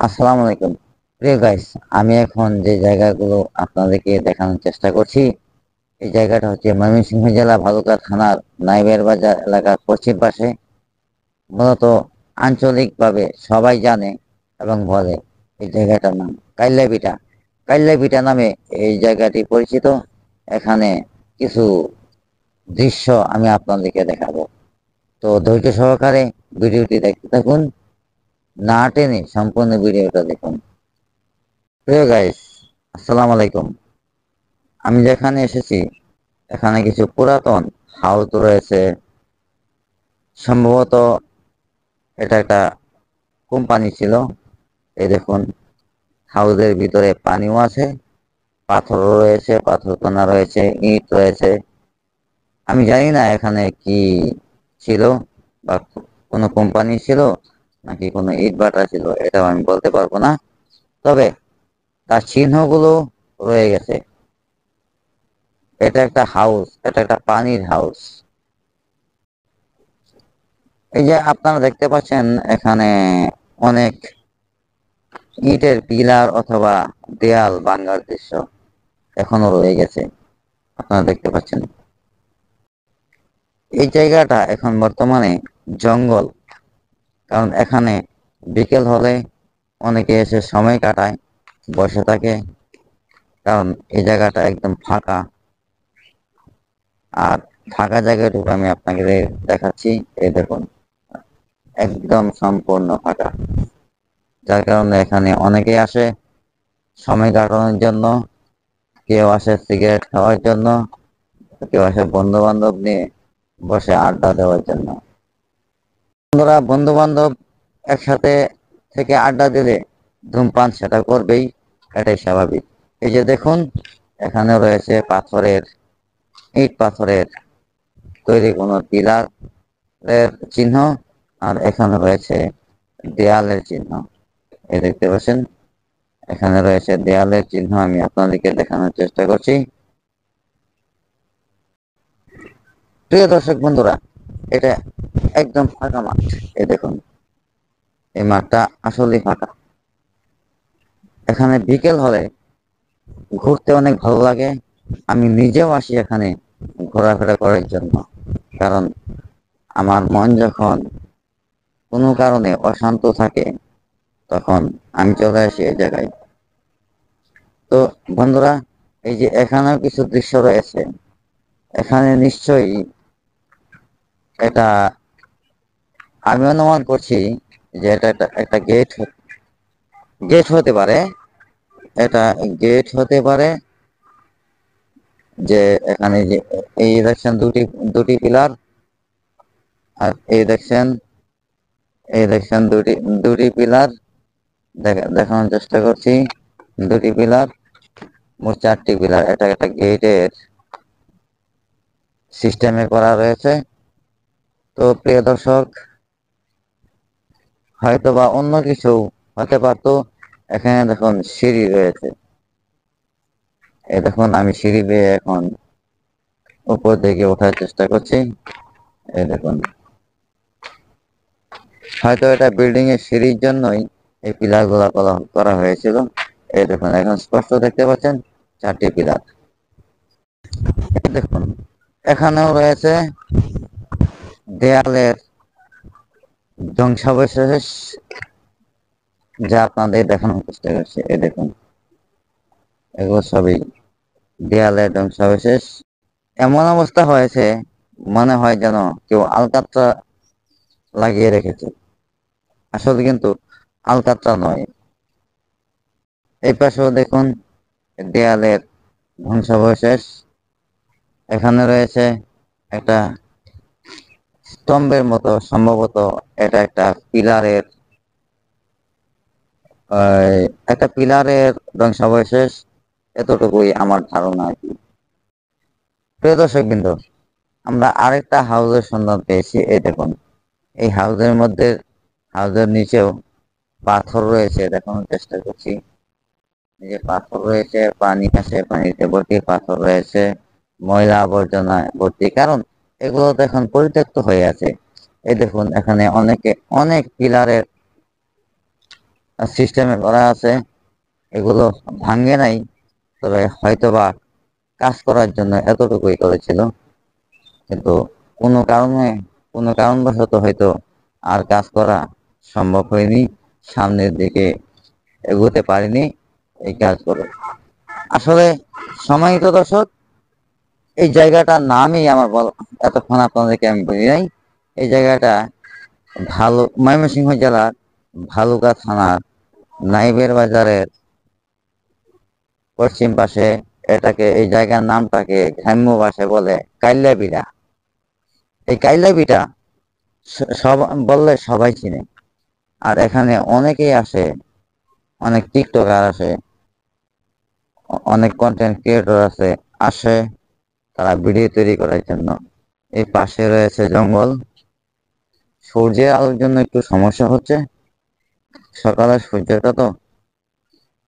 আসসালামু আলাইকুম। প্রিয় গাইস, আমি এখন যে জায়গাগুলো আপনাদেরকে দেখানোর চেষ্টা করছি, এই জায়গাটা হচ্ছে ময়মনসিংহ জেলা ভালুকা থানার নাইবের বাজার এলাকার পশ্চিম পাশে। মূলত আঞ্চলিকভাবে সবাই জানে এবং বলে এই জায়গাটার নাম কাইল্লাভিটা। কাইল্লাভিটা নামে এই জায়গাটি পরিচিত। এখানে কিছু দৃশ্য আমি আপনাদেরকে দেখাবো। তো ধৈর্য সহকারে ভিডিওটি দেখতে থাকুন, না টেনে সম্পূর্ণ ভিডিওটা দেখুন। প্রিয় গাইস, আসসালামু আলাইকুম। আমি যেখানে এসেছি এখানে কিছু পুরাতন হাউস রয়েছে। সম্ভবত এটা একটা কোম্পানি ছিল। এই দেখুন, হাউসের ভিতরে পানিও আছে, পাথরও রয়েছে, পাথর কোনা রয়েছে, ইট রয়েছে। আমি জানি না এখানে কি ছিল, বা কোনো কোম্পানি ছিল নাকি কোনো ইট ভাটা ছিল, এটাও আমি বলতে পারবো না। তবে তার চিহ্নগুলো রয়ে গেছে। এটা একটা হাউস, এটা একটা পানির হাউস। এই যে আপনারা দেখতে পাচ্ছেন এখানে অনেক ইটের পিলার অথবা দেয়াল ভাঙার দৃশ্য এখনো রয়ে গেছে, আপনারা দেখতে পাচ্ছেন। এই জায়গাটা এখন বর্তমানে জঙ্গল, কারণ এখানে বিকেল হলে অনেকে এসে সময় কাটায়, বসে থাকে, কারণ এই জায়গাটা একদম ফাঁকা। আর ফাঁকা জায়গাটুকু আমি আপনাকে দেখাচ্ছি। এই দেখুন, একদম সম্পূর্ণ ফাঁকা, যার কারণে এখানে অনেকেই আসে সময় কাটানোর জন্য। কেউ আসে সিগারেট খাওয়ার জন্য, কেউ আসে বন্ধু বান্ধব নিয়ে বসে আড্ডা দেওয়ার জন্য। বন্ধুরা, বন্ধু বান্ধব একসাথে থেকে আড্ডা দিলে ধূমপান সেটা করবেই, এটাই স্বাভাবিক। এই যে দেখুন, এখানে রয়েছে পাথরের, ইট পাথরের তৈরি কোনো পিলার এর চিহ্ন, আর এখানে রয়েছে দেয়ালের চিহ্ন। এই দেখতে পাচ্ছেন, এখানে রয়েছে দেয়ালের চিহ্ন। আমি আপনাদেরকে দেখানোর চেষ্টা করছি। প্রিয় দর্শক বন্ধুরা, এটা একদম ফাঁকা মাঠ। এই দেখুন, এই মাঠটা আসলেই ফাঁকা। এখানে বিকেল হলে ঘুরতে অনেক ভালো লাগে। আমি নিজেও আসি এখানে ঘোরাফেরা করার জন্য, কারণ আমার মন যখন কোনো কারণে অশান্ত থাকে তখন আমি চলে আসি এই জায়গায়। তো বন্ধুরা, এই যে এখানেও কিছু দৃশ্য রয়েছে, এখানে নিশ্চয়ই এটা, আমি অনুমান করছি যে এটা একটা গেট, গেট হতে পারে। এটা গেট হতে পারে। যে এখানে যে এই দেখছেন দুটি দুটি পিলার, আর এই দেখছেন দুটি দুটি পিলার। দেখানোর চেষ্টা করছি, দুটি পিলার, মোট চারটি পিলার। এটা একটা গেটের সিস্টেমে করা রয়েছে। তো প্রিয় দর্শক, হয়তো বা অন্য কিছু হতে পারতো। এখানে দেখুন সিঁড়ি রয়েছে। এই দেখুন, আমি সিঁড়ি বেয়ে এখন উপর দিকে ওঠার চেষ্টা করছি। এই দেখুন, হয়তো এটা বিল্ডিং এর সিঁড়ির জন্যই এই পিলার গুলা করা হয়েছিল। এই দেখুন, এখন স্পষ্ট দেখতে পাচ্ছেন চারটি পিলার। দেখুন, এখানেও রয়েছে দেয়ালের ধ্বংসাবশেষ, যা আপনাদের দেখানোর চেষ্টা করছে। এই দেখুন, এগুলো সবই দেয়ালের ধ্বংসাবশেষ। এমন অবস্থা হয়েছে, মনে হয় যেন কেউ আলকাতরা লাগিয়ে রেখেছে। আসলে কিন্তু আলকাতরা নয়। এই পাশেও দেখুন দেয়ালের ধ্বংসাবশেষ। এখানে রয়েছে একটা স্তম্ভের মতো, সম্ভবত এটা একটা পিলারের ধ্বংসাবশেষ। এতটুকুই আমার ধারণা আর কি। প্রিয় দর্শক বিন্দু, আমরা আরেকটা হাউসের সন্ধান পেয়েছি। এই দেখুন, এই হাউসের নিচেও পাথর রয়েছে, দেখানোর চেষ্টা করছি। এই যে পাথর রয়েছে, পানি আছে, পানিতে ভর্তি পাথর রয়েছে, ময়লা আবর্জনা ভর্তি, কারণ এগুলো তো এখন পরিত্যক্ত হয়ে আছে। এই দেখুন, এখানে অনেক পিলারের সিস্টেমে করা আছে, এগুলো ভাঙে নাই, তবে হয়তোবা কাজ করার জন্য এতটুকুই করেছিল, কিন্তু কোনো কারণে কোনো কারণবশত হয়তো আর কাজ করা সম্ভব হয়নি, সামনের দিকে এগোতে পারিনি এই কাজগুলো। আসলে সম্মানিত দর্শক, এই জায়গাটার নামই আমার এতক্ষণ আপনাদেরকে আমি বলি নাই। এই জায়গাটা ময়মনসিংহ জেলার ভালুকা থানার নাইবের বাজারের পশ্চিম পাশে। এই জায়গার নামটাকে গ্রাম্য ভাষায় বলে কাইল্লাবিড়া। এই কাইল্লাবিড়া সব বললে সবাই চিনে, আর এখানে অনেকেই আসে, অনেক টিকটকার আসে, অনেক কন্টেন্ট ক্রিয়েটর আসে তারা ভিডিও তৈরি করার জন্য। এই পাশে রয়েছে জঙ্গল, সূর্যের আলোর জন্য একটু সমস্যা হচ্ছে, সকালের সূর্যটা তো।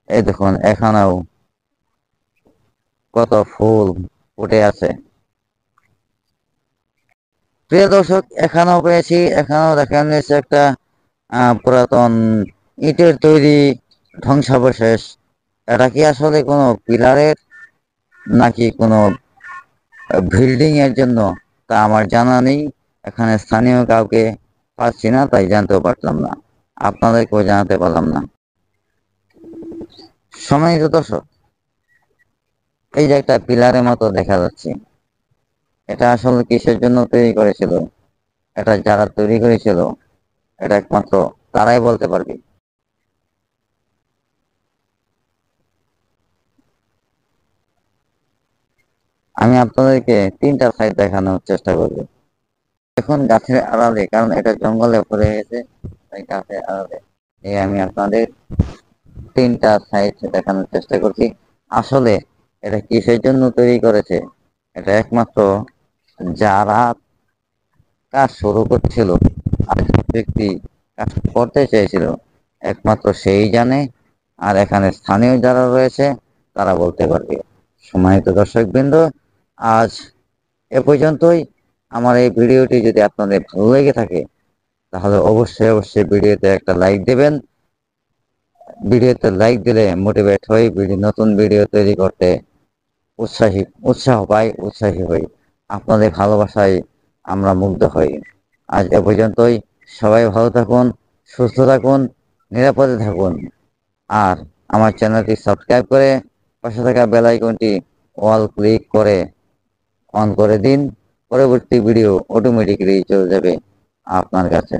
এই দেখুন এখানেও কত ফুল ফুটে আছে। প্রিয় দর্শক, এখানেও পেয়েছি, এখানেও দেখানো হয়েছে একটা পুরাতন ইটের তৈরি ধ্বংসাবশেষ। এটা কি আসলে কোনো পিলারের নাকি কোনো বিল্ডিং এর জন্য তা আমার জানা নেই। এখানে স্থানীয় কাউকে পাচ্ছি না, তাই জানতেও পারলাম না, আপনাদেরকেও জানাতে পারলাম না। সম্মানিত দর্শক, এই যে একটা পিলারের মতো দেখা যাচ্ছে, এটা আসলে কিসের জন্য তৈরি করেছিল, এটা যারা তৈরি করেছিল এটা একমাত্র তারাই বলতে পারবে। আমি আপনাদেরকে তিনটা সাইড দেখানোর চেষ্টা করব। এখন গাছের আড়ালে, কারণ এটা জঙ্গলে পড়ে গেছে, তাই গাছের আড়ালে আমি আপনাদের তিনটা সাইড দেখানোর চেষ্টা করছি। আসলে এটা কিসের জন্য তৈরি করেছে, এটা একমাত্র যারা কাজ শুরু করছিল আর যে ব্যক্তি কাজ করতে চেয়েছিল একমাত্র সেই জানে, আর এখানে স্থানীয় যারা রয়েছে তারা বলতে পারবে। সম্মানিত দর্শকবৃন্দ, আজ এ পর্যন্তই। আমার এই ভিডিওটি যদি আপনাদের ভালো লেগে থাকে তাহলে অবশ্যই ভিডিওতে একটা লাইক দেবেন। ভিডিওতে লাইক দিলে মোটিভেট হই নতুন ভিডিও তৈরি করতে, উৎসাহী হই। আপনাদের ভালোবাসায় আমরা মুগ্ধ হই। আজ এ পর্যন্তই। সবাই ভালো থাকুন, সুস্থ থাকুন, নিরাপদে থাকুন। আর আমার চ্যানেলটি সাবস্ক্রাইব করে পাশে থাকা বেল আইকনটি অল ক্লিক করে অন করে দিন। পরবর্তী ভিডিও অটোমেটিক্যালি চলে যাবে আপনার কাছে।